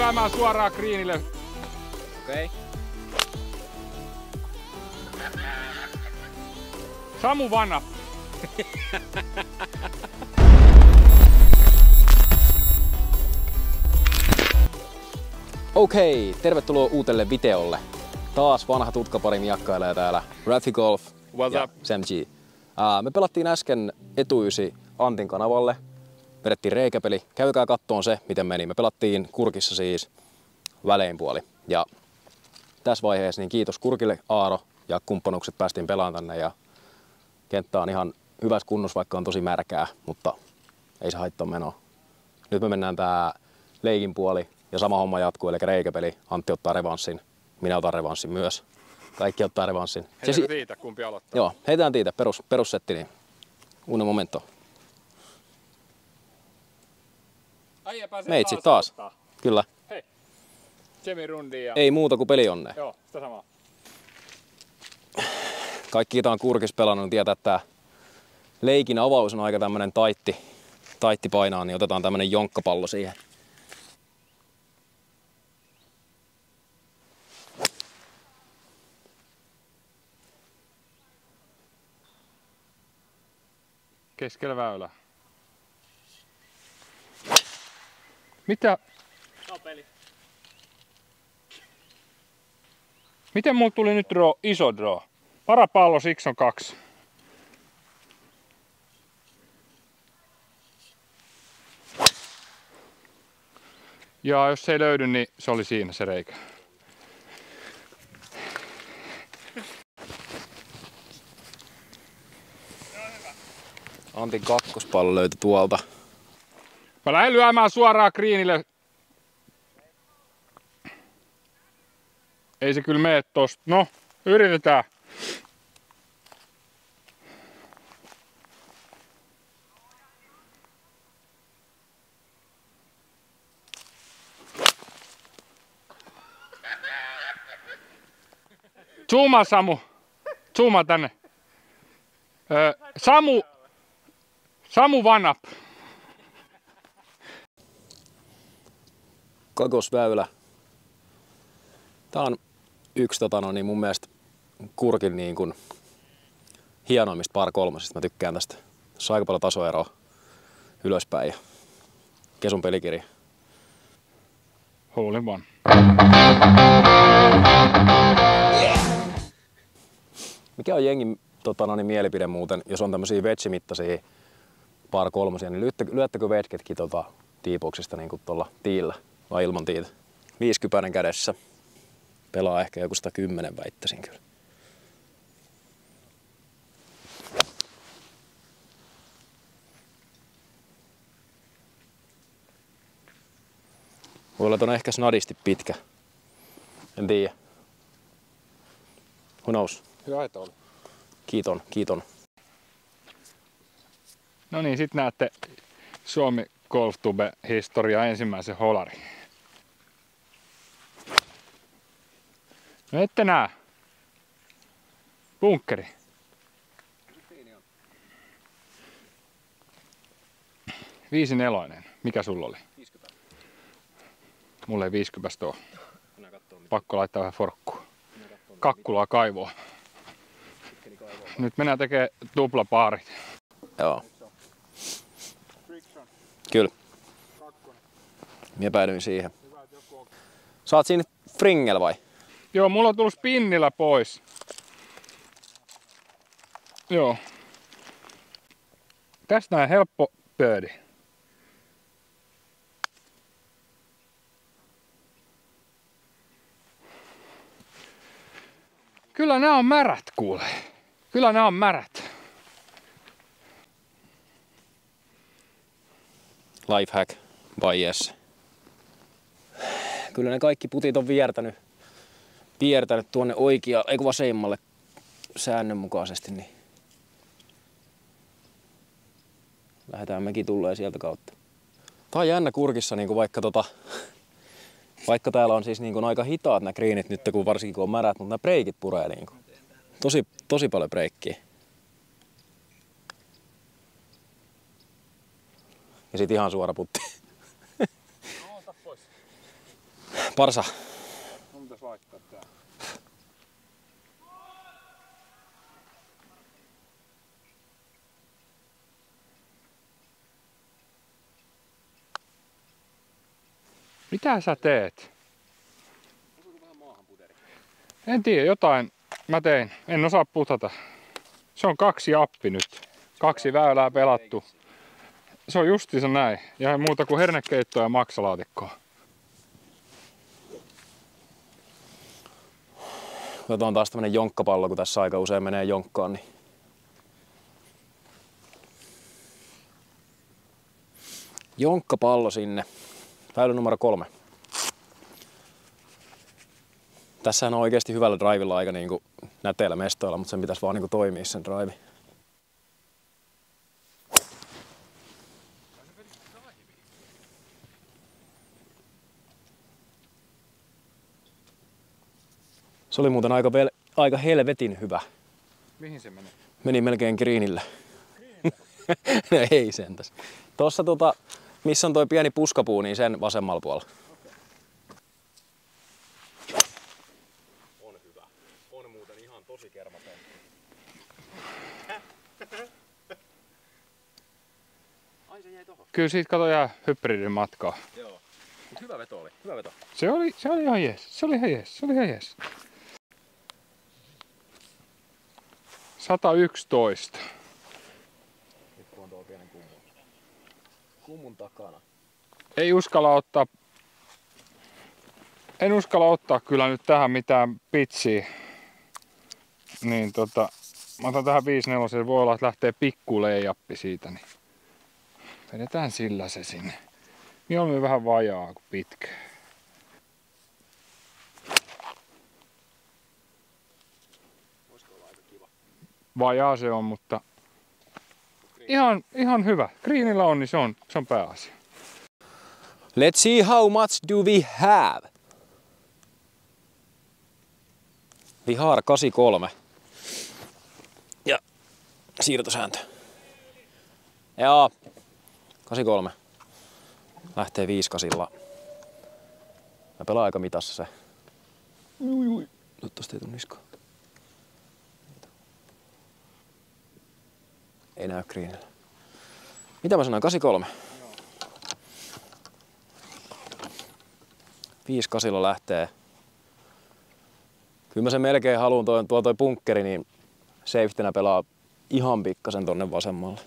lyömään suoraan greenille. Okei. Samu vanna. Okei, tervetuloa uutelle videolle. Taas vanha tutkapari miakkailee täällä. Rafi Golf ja Sam G. Me pelattiin äsken etuysi Antin kanavalle. Vedettiin reikäpeli. Käykää kattoon se, miten meni. Me pelattiin Kurkissa siis välein-puoli. Ja tässä vaiheessa niin kiitos Kurkille, Aaro ja kumppanukset päästiin pelaamaan tänne. Ja kenttä on ihan hyvässä kunnossa, vaikka on tosi märkää, mutta ei se haittaa menoa. Nyt me mennään tää leikin puoli ja sama homma jatkuu, eli reikäpeli. Antti ottaa revanssin, minä otan revanssin myös. Kaikki ottaa revanssin. Heitetäänkö tiitä, kumpi aloittaa? Joo, heitetään tiitä, perussetti, niin uno momento. Meitsi taas. Kyllä. Hei. Semirundia ja... Ei muuta kuin pelionnea. Joo, sitä samaa. Kaikki, ketä on Kurkissa pelannut, niin tietää, että leikin avaus on aika tämmönen taitti painaa, niin otetaan tämmönen jonkkapallo siihen. Keskellä väylä. Mitä? Peli. Miten mulla tuli nyt iso draw? Parapallo, siksi on 2. Ja jos se ei löydy, niin se oli siinä se reikä. Antin kakkospallo löytyi tuolta. Mä lähden lyömään suoraan greenille. Ei se kyllä mene tosta. No, yritetään. Zoomaa Samu. Zoomaa tänne. Samu one up. Kakosväylä. Tää on yksi niin mun mielestä Kurkin niin kuin hienoimmista par kolmosista. Mä tykkään tästä. Tässä on aika paljon tasoeroa ylöspäin ja kesun pelikirja. Hole in one. Mikä on jengin mielipide muuten, jos on tämmösiä vetsimittaisia par kolmosia, niin lyöttekö vetsketkin tiipuksista niin kuin tuolla tiillä vai ilman tiitä? 50 kädessä. Pelaa ehkä joku 110 väittäisin kyllä. Voi olla, että on ehkä snadisti pitkä. En tiedä. Who knows? Hyvä, että oli. Kiiton. No niin, sit näette Suomi Golftube historia ensimmäisen holarin. No ette nää. Bunkkeri. 5-4. Mikä sulla oli? 50. Mulla ei 50 oo. Pakko laittaa vähän forkkua. Kakkulaa kaivoa. Nyt mennään tekee tuplapaarit. Joo. Kyllä. Minä päädyin siihen. Saat siinä fringel vai? Joo, mulla on tullut spinnillä pois. Joo. Tästä näin helppo pöödi. Kyllä nämä on märät, kuule. Kyllä nämä on märät. Lifehack vai yes. Kyllä ne kaikki putit on viertänyt tuonne vasemmalle säännönmukaisesti, niin lähdetään mekin tulee sieltä kautta. Tää on jännä Kurkissa, niin vaikka täällä on siis niin aika hitaat nämä greenit nyt, kun varsinkin kun on märät, mutta nämä breikit puree niin tosi paljon breikkiä. Ja sit ihan suora putti. No, ota pois. Parsa. Mun pitäis laittaa tää. Mitä sä teet? En tiedä, jotain mä tein. En osaa putata. Se on 2 appi nyt. 2 väylää pelattu. Se on justiinsa näin. Ja ei muuta kuin hernekeittoa ja maksalaatikkoa. Otetaan taas tämmönen jonkkapallo, kun tässä aika usein menee jonkkaan. Niin. Jonkkapallo sinne. Väylä numero 3. Tässähän on oikeasti hyvällä drivilla aika niinku näteillä mestoilla, mutta sen pitäisi vaan niinku toimia sen drive. Se oli muuten aika helvetin hyvä. Mihin se meni? Meni melkein greenille. No ei sentäs. Tossa missä on toi pieni puskapuu, niin sen vasemmalla puolella. On hyvä. On muuten ihan tosi kermaten. Ai se jäi tohon. Kyllä siitä kato jää hybridin matkaa. Joo. Mut hyvä veto oli. Hyvä veto. Se oli ihan jees. Se oli ihan jees. 111. Nyt kun on tuo pienen kummun takana. En uskalla ottaa kyllä nyt tähän mitään pitsiä. Niin mä otan tähän 5-4, voi olla, että lähtee pikku leijappi siitä, niin vedetään sillä se sinne. Mieluummin vähän vajaa kuin pitkä. Voisiko olla aika kiva? Vajaa se on, mutta ihan hyvä. Greenillä on, niin se on pääasia. Let's see how much do we have. Vihar 83. Ja siirtosääntö. Joo. 83. Lähtee 5-8. Mä pelaan aika mitassa se. Ui. Nyt tosta ei tuu niskaan. Ei näy greenillä. Mitä mä sanoin? 83. 5-8 lähtee. Kyllä mä sen melkein haluun toi punkkeri, niin safetynä pelaa ihan pikkasen tonne vasemmalle.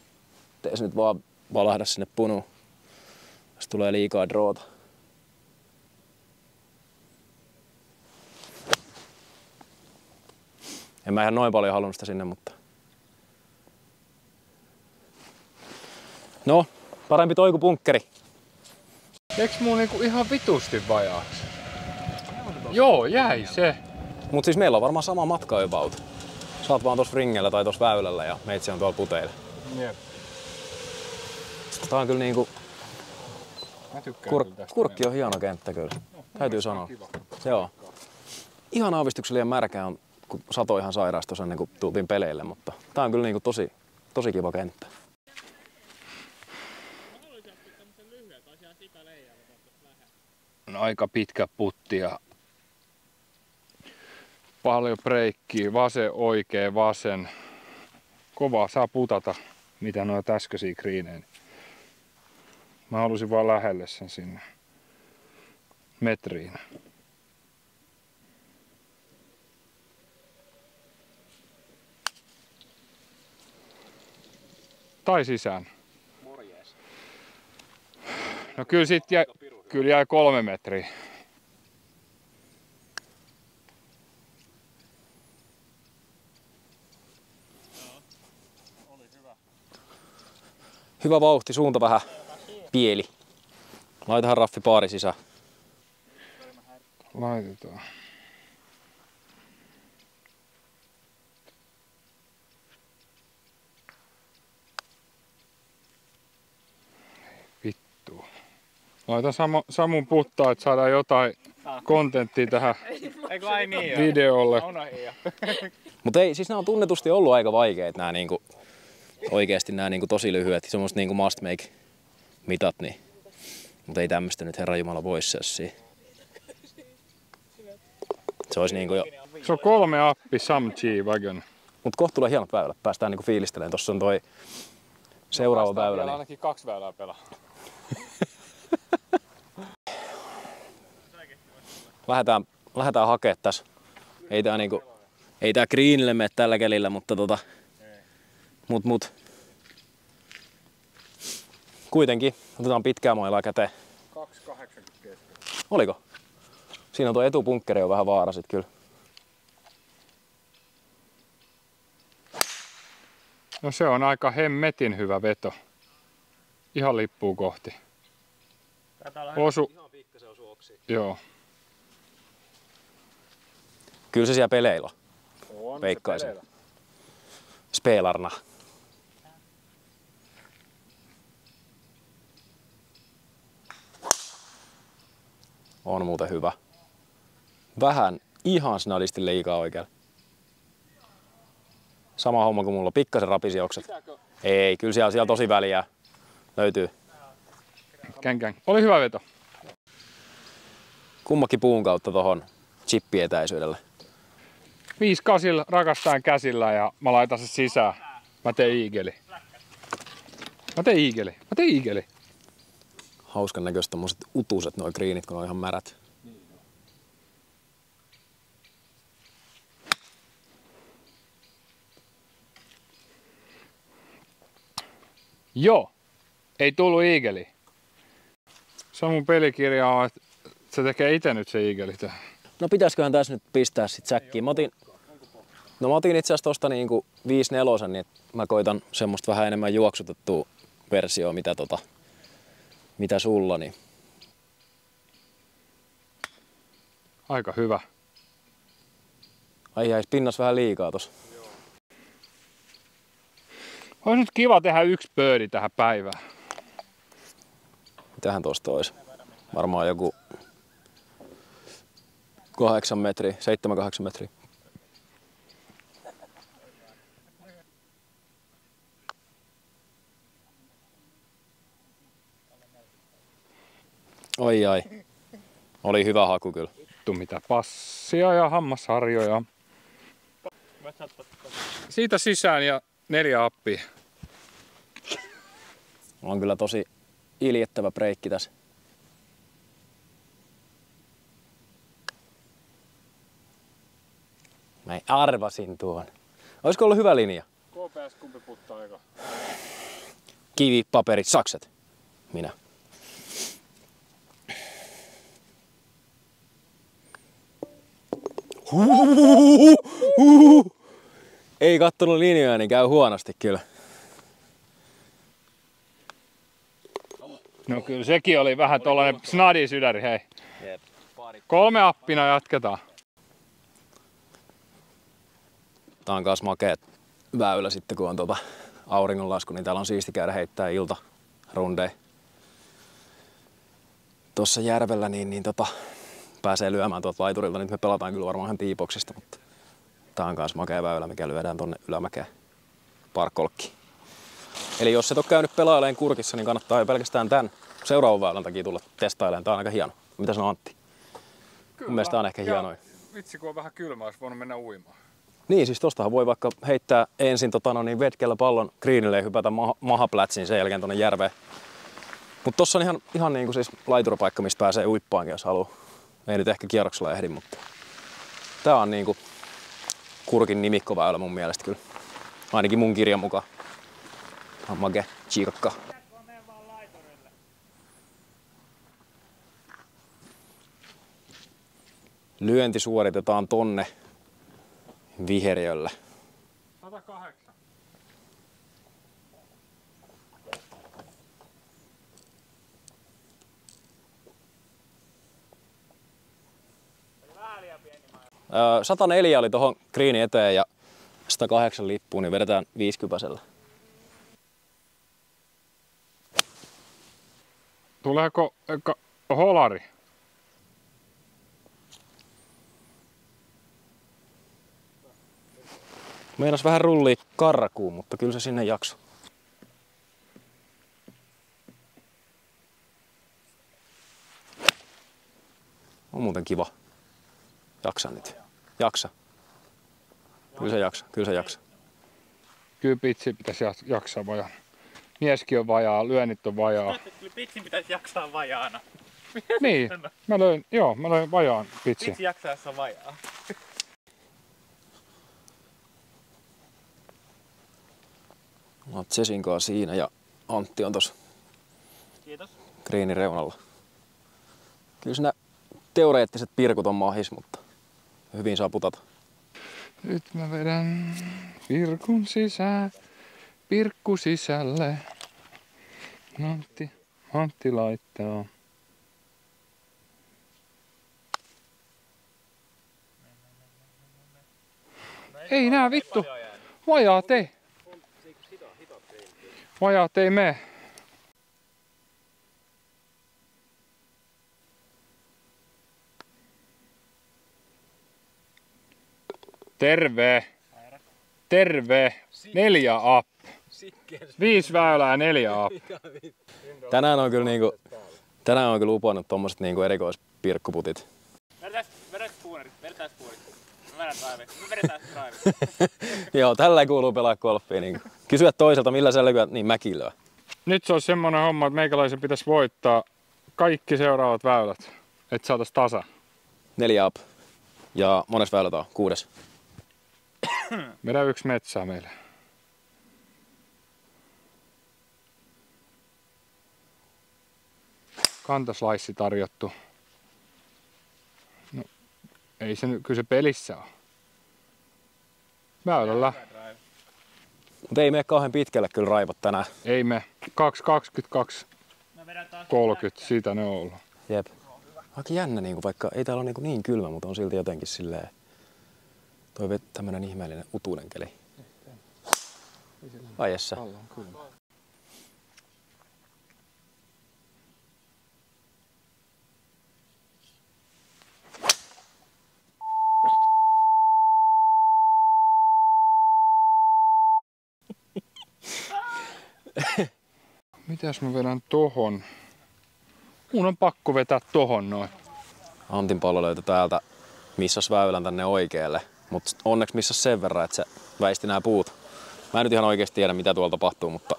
Tee se nyt vaan valahda sinne punuun. Jos tulee liikaa droota. En mä ihan noin paljon halunnut sitä sinne, mutta... No, parempi toi kuin punkkeri. Eiks muu niinku ihan vitusti vajaaksi? Joo, jäi se. Mut siis meillä on varmaan sama matka about. Sä oot vaan tossa ringellä tai tossa väylällä ja meitsi on tuolla puteilla. Jep. Tää on kyllä niinku... Mä tykkään kyllä tästä. Kurkki on hieno kenttä kyllä. No, täytyy sanoa. Joo. Ihan aavistuksellinen märkä on, kun sato ihan sairaasti tuossa ennen kuin tultiin peleille, mutta tää on kyllä niinku tosi kiva kenttä. On aika pitkä putti ja paljon breikkiä, vasen oikee, vasen. Kovaa saa putata, mitä noita äskeisiä greenejä. Mä halusin vaan lähelle sen sinne metriin. Tai sisään. Morjes. No kyllä sit jäi 3 metriä. Hyvä vauhti, suunta vähän pieli. Laitahan raffi paari sisään. Laitetaan. Vittu. Laita Samun puttaa, että saadaan jotain kontenttia tähän videolle. Mutta ei, siis nämä on tunnetusti ollut aika vaikeet nämä niinku, oikeesti nämä niinku tosi lyhyet, semmoista niinku must make mitat, niin. Mutta ei tämmöstä nyt herranjumala voi sössiä. Se olisi niinku jo... Se on 3 appi SamG Wagon. Mut kohta tulee hienot väylät. Päästään niinku fiilistelemään. Tossa on toi seuraava väylä. Niin... ainakin 2 väylää pelaa. Lähdetään hakemaan tässä. Ei tää greenille mene tällä kelillä, mutta mut. Kuitenkin otetaan pitkää mailaa käteen. 2,80 keskellä. Oliko? Siinä on tuo etupunkkeri on vähän vaara sit kyllä. No se on aika hemmetin hyvä veto. Ihan lippuu kohti. Ihan pikkasen osuu oksiin. Joo. Kyllä se siellä peleillä on. Veikkaisin. Spelarna. On muuten hyvä. Vähän ihan snadisti liikaa oikealle. Sama homma kuin mulla, pikkasen rapisi okset. Ei, kyllä siellä tosi väliä. Löytyy. Käng. Oli hyvä veto. Kummakin puun kautta tohon chippietäisyydelle. 5-8 rakastaan käsillä ja mä laitan se sisään. Mä teen iigeli. Hauskan näköistä tommoset utuset noi greenit, kun on ihan märät. Joo, ei tullut iigeli. Se on mun pelikirja, että se tekee itse nyt se iigeli. No pitäisköhän tässä nyt pistää sit säkkiin. Mä otin itse asiassa tosta niinku 5-4, niin mä koitan semmoista vähän enemmän juoksutettua versioa, mitä sulla. Niin. Aika hyvä. Ai jäis pinnas vähän liikaa tossa. Olisi nyt kiva tehdä 1 birdie tähän päivään. Mitähän tosta olisi? Varmaan joku 8 metriä, 7-8 metriä. Oi ai. Oli hyvä haku kyllä. Mitä passia ja hammasharjoja. Siitä sisään ja 4 appia. On kyllä tosi iljettävä breikki tässä. Mä arvasin tuon. Olisiko ollut hyvä linja? KPS kumpi puttaa aika? Kivi, paperit, sakset. Minä. Ei kattonut linjoja, niin käy huonosti kyllä. No kyllä sekin oli vähän tollanen snadi sydäri, hei. 3 appina jatketaan. Tää on kans makea väylä sitten kun on auringonlasku, niin täällä on siisti käydä heittää iltarundeja. Tossa järvellä niin pääsee lyömään tuolta laiturilta. Nyt me pelataan kyllä varmaan ihan tiipoksista, mutta tää on kans makea väylä, mikä lyödään tonne ylämäkeen parkkolkkiin. Eli jos et ole käynyt pelailemaan Kurkissa, niin kannattaa jo pelkästään tän seuraavan väylän takia tulla testailemaan. Tää on aika hieno. Mitä sanoo Antti? Kyllä. Mun mielestä tää on ehkä hienoin. Vitsi kun on vähän kylmä, olisi voinut mennä uimaan. Niin, siis tostahan voi vaikka heittää ensin vetkellä pallon greenille ja hypätä mahaplätsiin sen jälkeen tonne järveen. Mutta tossa on ihan niinku siis laituripaikka, mistä pääsee uippaankin, jos haluaa. Ei nyt ehkä kierroksella ehdi, mutta tää on niinku Kurkin nimikkoväylä mun mielestä kyllä. Ainakin mun kirjan mukaan. Mage, chiikakka. Lyönti suoritetaan tonne viheriölle. 108. Vähän liian pieni. 104 oli tohon greenin eteen ja 108 lippuun, niin vedetään 50-sellä. Tuleeko holari? Meinas vähän rullii karkuun, mutta kyllä se sinne jakso. On muuten kiva. Jaksa nyt. Jaksa. Kyllä se jaksa. Kyllä pitsi pitäisi jaksaa vajaana. Mieskin on vajaa, lyönnit on vajaa. Kyllä pitsin pitäisi jaksaa vajaana. Niin, mä löin vajaan pitsin. Pitsi jaksaa, jos on vajaa. Oot Cesinkaa siinä ja Antti on tossa greenin reunalla. Kyllä siinä teoreettiset pirkut on mahis, mutta hyvin saa putata. Nyt mä vedän virkun sisään, pirkku sisälle. Antti laittaa. Ei nää vittu. Vajaat ei. Vajaat ei mene. Terve. Terve. 4 up. 5 väylää 4 up. Tänään on kyllä uponnut tommoset niinku erikoispirkkuputit. Vertaispuolit. Mä vedetään drive. Joo, tällä kuuluu pelaa golfia. Niin kysyä toiselta, millä sä lyöt, niin mäkin lyö. Nyt se on semmonen homma, että meikäläisen pitäisi voittaa kaikki seuraavat väylät, että saatais tasa. 4 up. Ja mones väylät on? 6. Vedä 1 metsää meille. Kantaslaissi tarjottu. No, ei se nyt, kyllä se pelissä on. Väylällä. Mutta ei mene kauhean pitkälle kyllä raivat tänään. Ei me. 2.22. 30, siitä ne on ollut. Jep. Aika jännä, vaikka ei täällä ole niin kylmä, mutta on silti jotenkin silleen tämmönen ihmeellinen utuinen keli. Vaiessa. Mitäs mä vedän tohon? Mun on pakko vetää tohon noin. Antin pallo löytyi täältä, missas väylän tänne oikealle. Mutta onneksi missas sen verran, että se väisti nämä puut. Mä en nyt ihan oikeesti tiedä mitä tuolla tapahtuu, mutta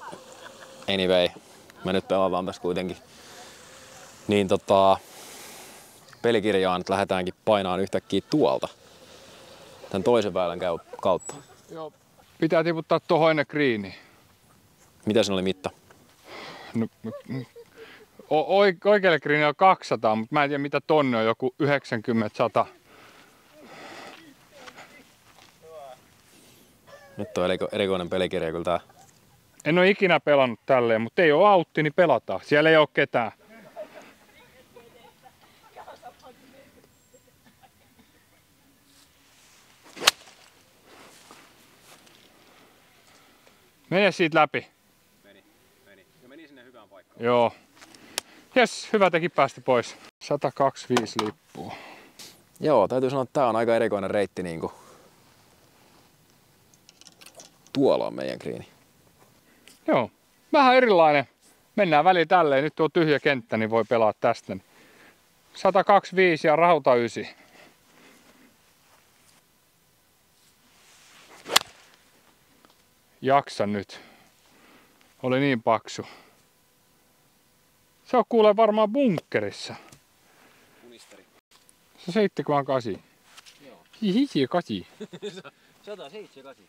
anyway, me nyt pelataan tässä kuitenkin. Niin pelikirjaan nyt lähdetäänkin painaan yhtäkkiä tuolta. Tän toisen väylän kautta. Joo. Pitää tiputtaa tohon ennen greeniä. Mitä siinä oli mitta? No, oikealle greeniä on 200, mutta mä en tiedä mitä tonne on, joku 90-100. Nyt on erikoinen pelikirja kyllä tää. En ole ikinä pelannut tälleen, mutta ei ole autti, niin pelataan. Siellä ei ole ketään. Mene siitä läpi. Meni. Ja meni sinne hyvään paikkaan. Joo. Jes, hyvä teki päästä pois. 125 lippua. Joo, täytyy sanoa, että tää on aika erikoinen reitti niinku. Tuolla on meidän greeni. Joo, vähän erilainen. Mennään väliin tälleen. Nyt on tyhjä kenttä, niin voi pelaa tästä. 125 ja rauta 9. Jaksa nyt. Oli niin paksu. Se on kuulee varmaan bunkkerissa. Unisteri. Se on 78. Joo. Hihi, 8. 178.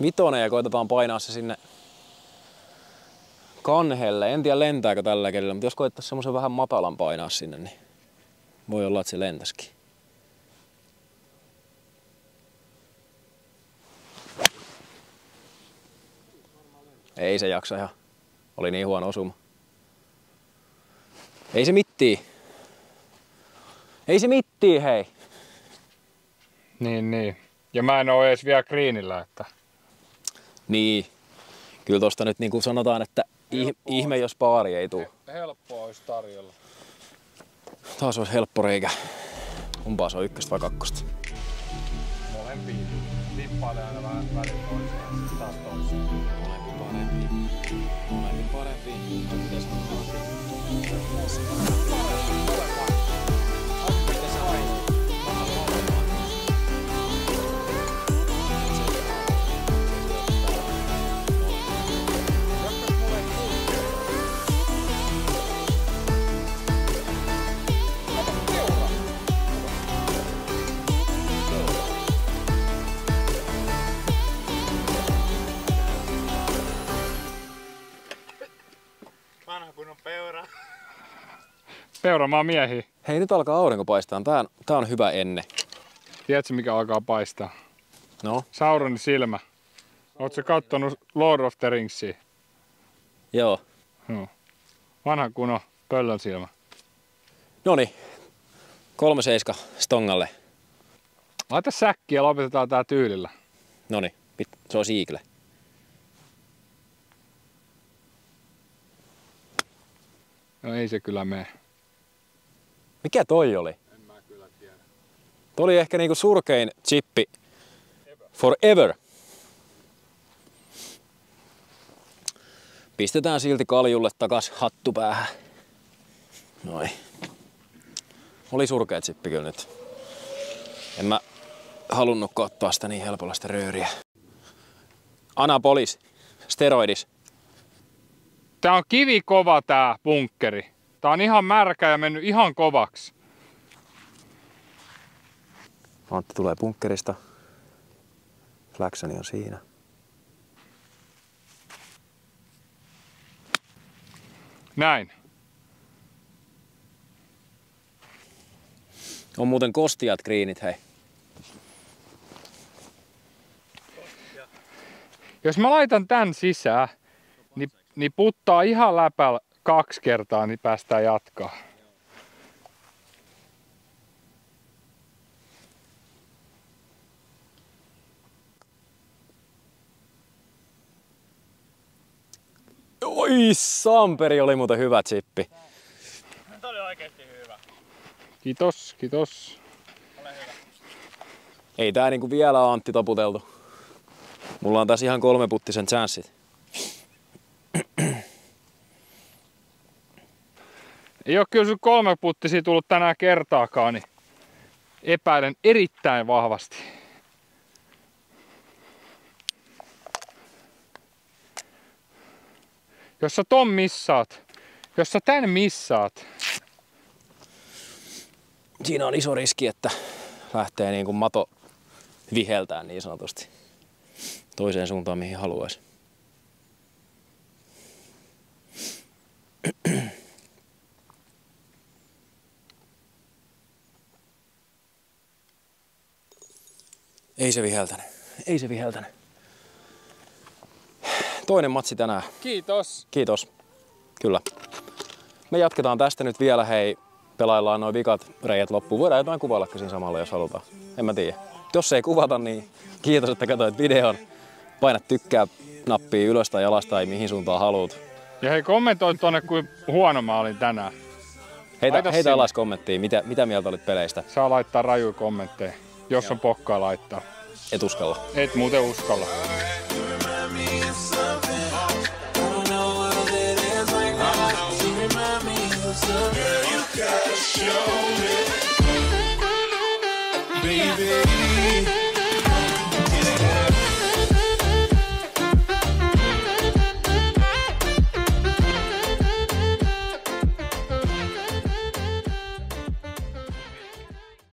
Vitonen ja koitetaan painaa se sinne kanhelle. En tiedä lentääkö tällä kelillä, mutta jos koettaisiin semmoisen vähän matalan painaa sinne, niin voi olla, että se lentäisikin. Ei se jaksa ihan. Oli niin huono osuma. Ei se mittii. Ei se mittii, hei. Niin. Ja mä en oo edes vielä greenillä, että... Niin. Kyllä tosta nyt niin kuin sanotaan, että ihme jos paari ei tuu. Helppoa olisi tarjolla. Taas olisi helppo reikä. Kumpaa se on, 1 vai 2? Molempiin. Tippailee aina vähän väliin toiseen, taas toiseen. Molempi parempi. Molempi parempi. Peuramaa miehiä. Hei, nyt alkaa aurinko paistaa. Tää on hyvä enne. Tiedätkö mikä alkaa paistaa? No? Sauronin silmä. Ootko kattonut Lord of the Ringsia? Joo. Joo. Vanha kunnon pöllön silmä. Noniin. 3-7 stongalle. Laita säkki ja lopetetaan tää tyylillä. Noniin. Se on siikle. No ei se kyllä mene. Mikä toi oli? En mä kyllä tiedä. Toi oli ehkä niinku surkein chippi forever. Pistetään silti kaljulle takas hattu päähän. Noin. Oli surkea chippi kyllä nyt. En mä halunnut ottaa sitä niin helpolla sitä rööriä. Anabolis. Steroidis. Tää on kivikova tää bunkkeri. Tää on ihan märkä ja mennyt ihan kovaksi. Antti tulee bunkkerista. Flaxoni on siinä. Näin. On muuten kostiat greenit, hei. Jos mä laitan tän sisään, niin puttaa ihan läpällä 2 kertaa, niin päästään jatkaa. Oi, Samperi oli muuten hyvä chippi. Tuo oli oikeesti hyvä. Kiitos, kiitos. Ole hyvä. Ei tää niinku vielä ole Antti taputeltu. Mulla on tässä ihan 3-puttisen chanssit. Ei oo kyllä sun 3 puttisia tullut tänään kertaakaan, niin epäilen erittäin vahvasti. Jos sä ton missaat, jos sä tän missaat. Siinä on iso riski, että lähtee niinku mato viheltää niin sanotusti toiseen suuntaan mihin haluaisi. Ei se viheltänyt. Ei se viheltänyt. Toinen matsi tänään. Kiitos. Kiitos. Kyllä. Me jatketaan tästä nyt vielä, hei. Pelaillaan noin vikat reijät loppuun. Voidaan jotain kuvaillakin siinä samalla, jos halutaan. En mä tiedä. Jos ei kuvata, niin kiitos, että katsoit videon. Paina tykkää nappia ylös tai alas tai mihin suuntaan haluat. Ja hei, kommentoi tonne, kuin huono mä olin tänään. Heitä alas kommenttiin, mitä mieltä olit peleistä. Saa laittaa rajuja kommentteja, jos on pokkaa laittaa. Et uskalla. Et muuten uskalla. Baby